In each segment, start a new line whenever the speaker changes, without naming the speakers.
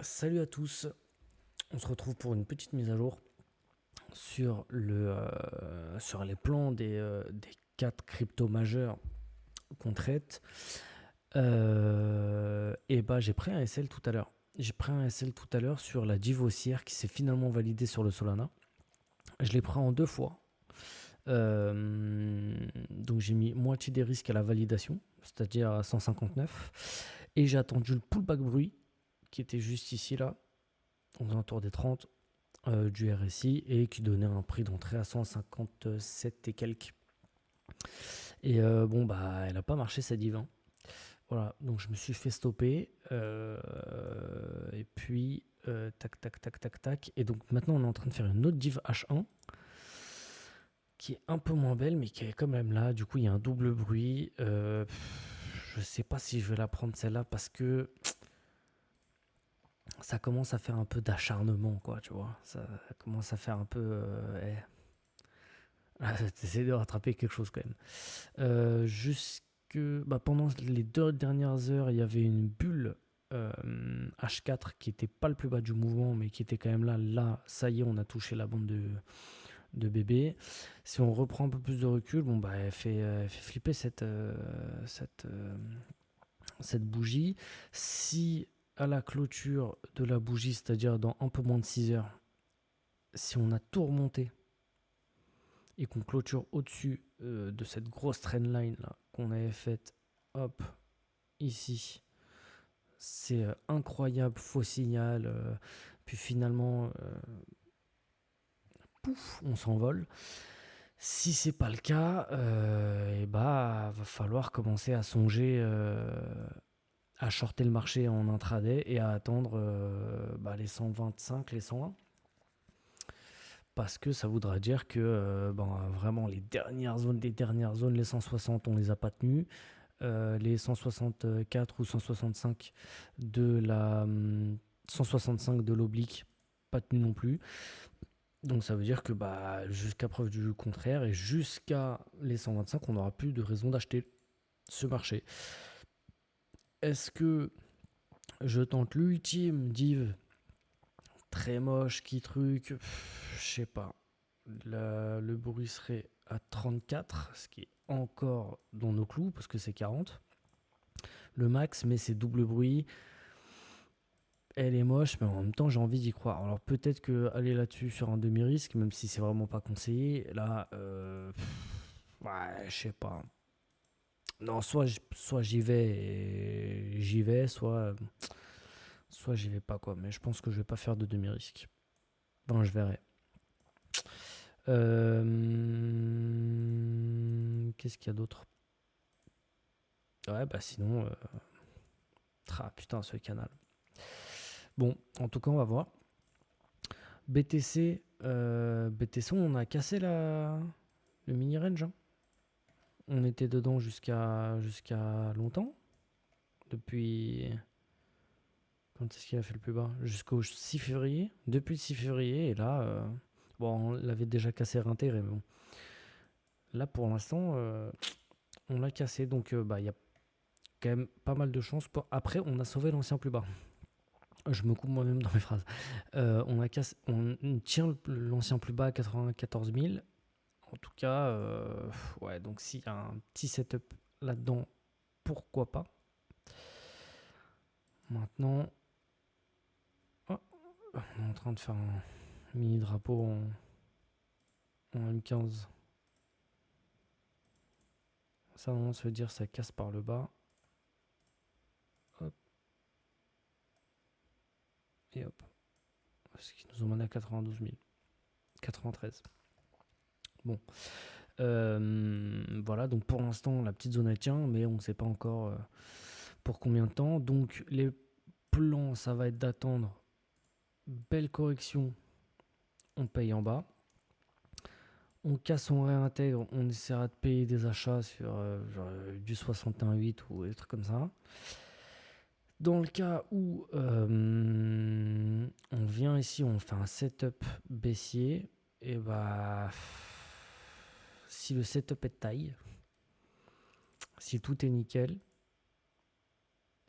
Salut à tous, on se retrouve pour une petite mise à jour sur les plans des 4 cryptos majeurs qu'on traite. Et bah j'ai pris un SL tout à l'heure. J'ai pris un SL tout à l'heure sur la Divossière qui s'est finalement validée sur le Solana. Je l'ai pris en 2 fois. Donc j'ai mis moitié des risques à la validation, c'est-à-dire à 159. Et j'ai attendu le pullback bruit qui était juste ici là, aux alentours des 30. Du RSI et qui donnait un prix d'entrée à 157 et quelques. Et bon, bah, elle n'a pas marché cette div, hein. Voilà, donc je me suis fait stopper. Et puis, tac, tac, tac, tac, tac. Et donc maintenant, on est en train de faire une autre div H1 qui est un peu moins belle, mais qui est quand même là. Du coup, il y a un double bruit. Je sais pas si je vais la prendre celle-là parce que ça commence à faire un peu d'acharnement, quoi, tu vois. Ça commence à faire un peu. T'essaies de rattraper quelque chose quand même. Jusque pendant les 2 dernières heures, il y avait une bulle H4 qui était pas le plus bas du mouvement, mais qui était quand même là. Là, ça y est, on a touché la bande de bébé. Si on reprend un peu plus de recul, bon, bah, elle fait flipper cette bougie. Si à la clôture de la bougie, c'est-à-dire dans un peu moins de 6 heures, si on a tout remonté et qu'on clôture au-dessus de cette grosse trendline là qu'on avait faite, hop, ici, c'est incroyable, faux signal, puis finalement, pouf, on s'envole. Si c'est pas le cas, et bah va falloir commencer à songer à shorter le marché en intraday et à attendre les 125, les 101. Parce que ça voudra dire que vraiment les dernières zones, les 160, on les a pas tenues. Les 164 ou 165 165 de l'oblique, pas tenu non plus. Donc ça veut dire que jusqu'à preuve du contraire et jusqu'à les 125, on n'aura plus de raison d'acheter ce marché. Est-ce que je tente l'ultime div très moche qui truc, je sais pas. Le bruit serait à 34, ce qui est encore dans nos clous parce que c'est 40. Le max, mais c'est double bruit. Elle est moche, mais en même temps, j'ai envie d'y croire. Alors peut-être que aller là-dessus sur un demi-risque, même si c'est vraiment pas conseillé, là, ouais, je sais pas. Non, soit j'y vais, soit j'y vais pas, quoi. Mais je pense que je vais pas faire de demi-risque. Bon, je verrai. Qu'est-ce qu'il y a d'autre? Ouais, bah sinon, putain, ce canal. Bon, en tout cas, on va voir. BTC, on a cassé le mini range, hein. On était dedans jusqu'à longtemps. Depuis. Quand est-ce qu'il a fait le plus bas? Jusqu'au 6 février. Depuis le 6 février. Et là, bon, on l'avait déjà cassé réintégré. Mais bon. Là, pour l'instant, on l'a cassé. Donc, il y a quand même pas mal de chances. Après, on a sauvé l'ancien plus bas. Je me coupe moi-même dans mes phrases. On tient l'ancien plus bas à 94 000. En tout cas, ouais, donc s'il y a un petit setup là-dedans, pourquoi pas. Maintenant, oh, on est en train de faire un mini drapeau en M15. Ça, on se veut dire ça casse par le bas. Hop. Et hop. Ce qui nous emmène à 92 000. 93. Bon. Voilà, donc pour l'instant, la petite zone elle tient, mais on ne sait pas encore pour combien de temps. Donc les plans, ça va être d'attendre. Belle correction, on paye en bas. On casse, on réintègre, on essaiera de payer des achats sur du 61,8 ou des trucs comme ça. Dans le cas où on vient ici, on fait un setup baissier, et si le setup est de taille, si tout est nickel,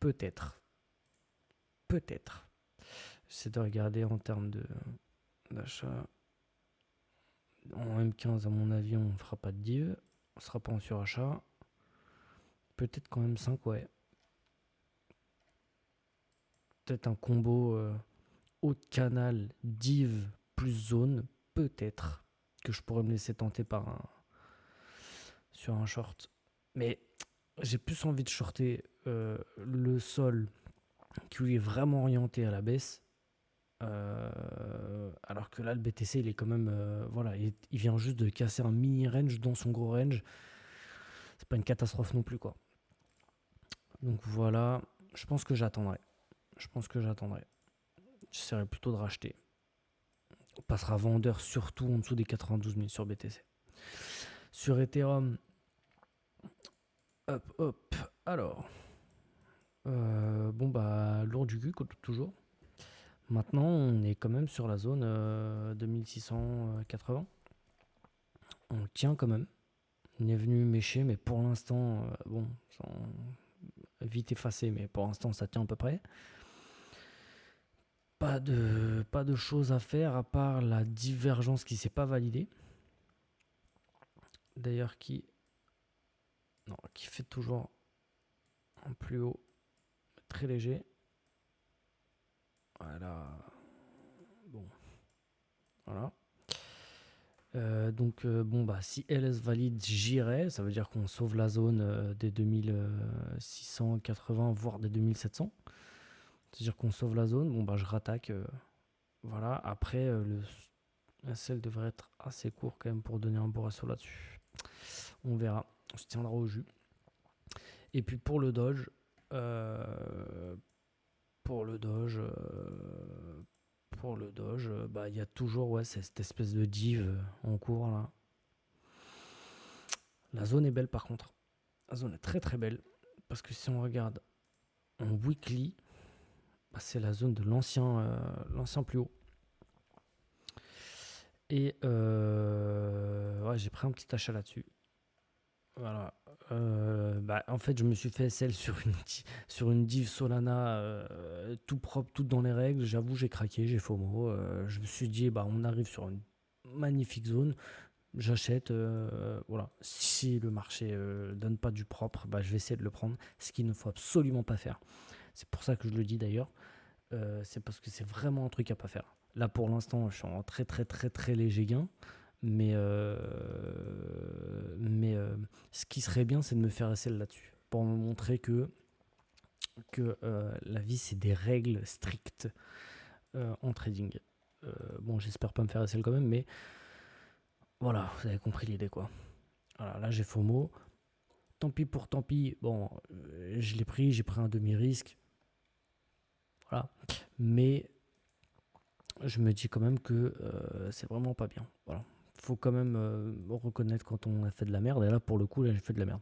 peut-être. Peut-être. J'essaie de regarder en termes d'achat. En M15, à mon avis, on ne fera pas de div. On sera pas en surachat. Peut-être quand même 5, ouais. Peut-être un combo haut de canal, div plus zone. Peut-être que je pourrais me laisser tenter sur un short. Mais j'ai plus envie de shorter le sol qui lui est vraiment orienté à la baisse. Alors que là, le BTC, il est quand même. Voilà, il vient juste de casser un mini range dans son gros range. C'est pas une catastrophe non plus, quoi. Donc voilà, je pense que j'attendrai. J'essaierai plutôt de racheter. On passera vendeur surtout en dessous des 92 000 sur BTC. Sur Ethereum, hop. Alors, bon bah, lourd du cul, toujours. Maintenant, on est quand même sur la zone 2680. On tient quand même. On est venu mécher, mais pour l'instant, bon, vite effacé, mais pour l'instant, ça tient à peu près. Pas de choses à faire à part la divergence qui s'est pas validée. D'ailleurs, qui fait toujours un plus haut très léger. Voilà. Bon. Voilà. Donc, bon, bah, si LS valide, j'irai. Ça veut dire qu'on sauve la zone des 2680, voire des 2700. C'est-à-dire qu'on sauve la zone. Bon, bah, je rattaque. Voilà. Après, le SL devrait être assez court quand même pour donner un beau ratio là-dessus. On verra. On se tiendra au jus. Et puis pour le Doge, bah il y a toujours cette espèce de div en cours là. La zone est belle par contre. La zone est très très belle parce que si on regarde en weekly, bah, c'est la zone de l'ancien plus haut. Et j'ai pris un petit achat là-dessus. Voilà. Bah, en fait, je me suis fait SL sur une div Solana tout propre, tout dans les règles. J'avoue, j'ai craqué, j'ai FOMO. Je me suis dit, bah, on arrive sur une magnifique zone. J'achète. Voilà. Si le marché donne pas du propre, bah, je vais essayer de le prendre. Ce qu'il ne faut absolument pas faire. C'est pour ça que je le dis d'ailleurs. C'est parce que c'est vraiment un truc à pas faire. Là, pour l'instant, je suis en très très très très léger gain. Mais ce qui serait bien, c'est de me faire SL là-dessus. Pour me montrer que la vie, c'est des règles strictes en trading. Bon, j'espère pas me faire SL quand même, mais voilà, vous avez compris l'idée, quoi. Voilà, là, j'ai FOMO. Tant pis pour tant pis. Bon, je l'ai pris, j'ai pris un demi-risque. Voilà. Mais je me dis quand même que c'est vraiment pas bien. Voilà. Faut quand même reconnaître quand on a fait de la merde. Et là, pour le coup, là, j'ai fait de la merde.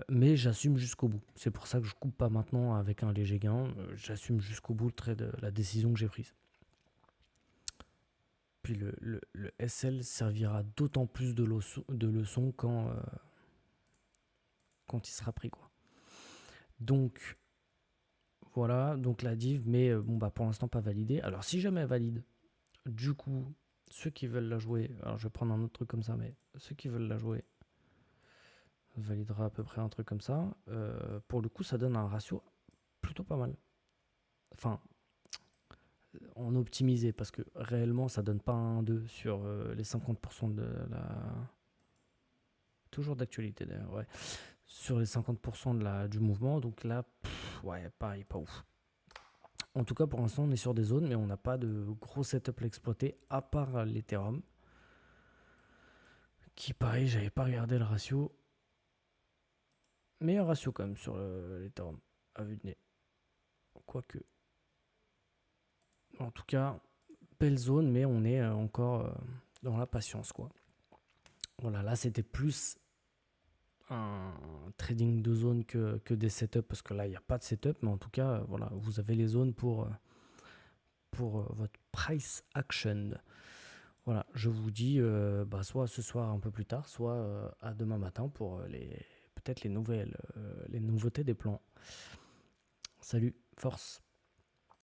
Mais j'assume jusqu'au bout. C'est pour ça que je coupe pas maintenant avec un léger gain. J'assume jusqu'au bout la décision que j'ai prise. Puis le SL servira d'autant plus de leçon quand il sera pris, quoi. Donc voilà, donc la div, mais bon bah pour l'instant pas validée. Alors si jamais elle valide, du coup, ceux qui veulent la jouer, alors je vais prendre un autre truc comme ça, mais ceux qui veulent la jouer validera à peu près un truc comme ça. Pour le coup, ça donne un ratio plutôt pas mal. Enfin, en optimisé, parce que réellement, ça donne pas un 2 sur les 50% de la. Toujours d'actualité d'ailleurs, ouais. Sur les 50% du mouvement, donc là, ouais, pareil, pas ouf. En tout cas, pour l'instant, on est sur des zones, mais on n'a pas de gros setup à exploiter, à part l'Ethereum. Qui, pareil, j'avais pas regardé le ratio. Meilleur ratio quand même sur l'Ethereum, à vue de nez. Quoique. En tout cas, belle zone, mais on est encore dans la patience, quoi. Voilà, là, c'était plus un trading de zone que des setups, parce que là, il n'y a pas de setup, mais en tout cas, voilà, vous avez les zones pour votre price action. Voilà, je vous dis soit ce soir un peu plus tard, soit à demain matin pour peut-être les nouveautés des plans. Salut, force.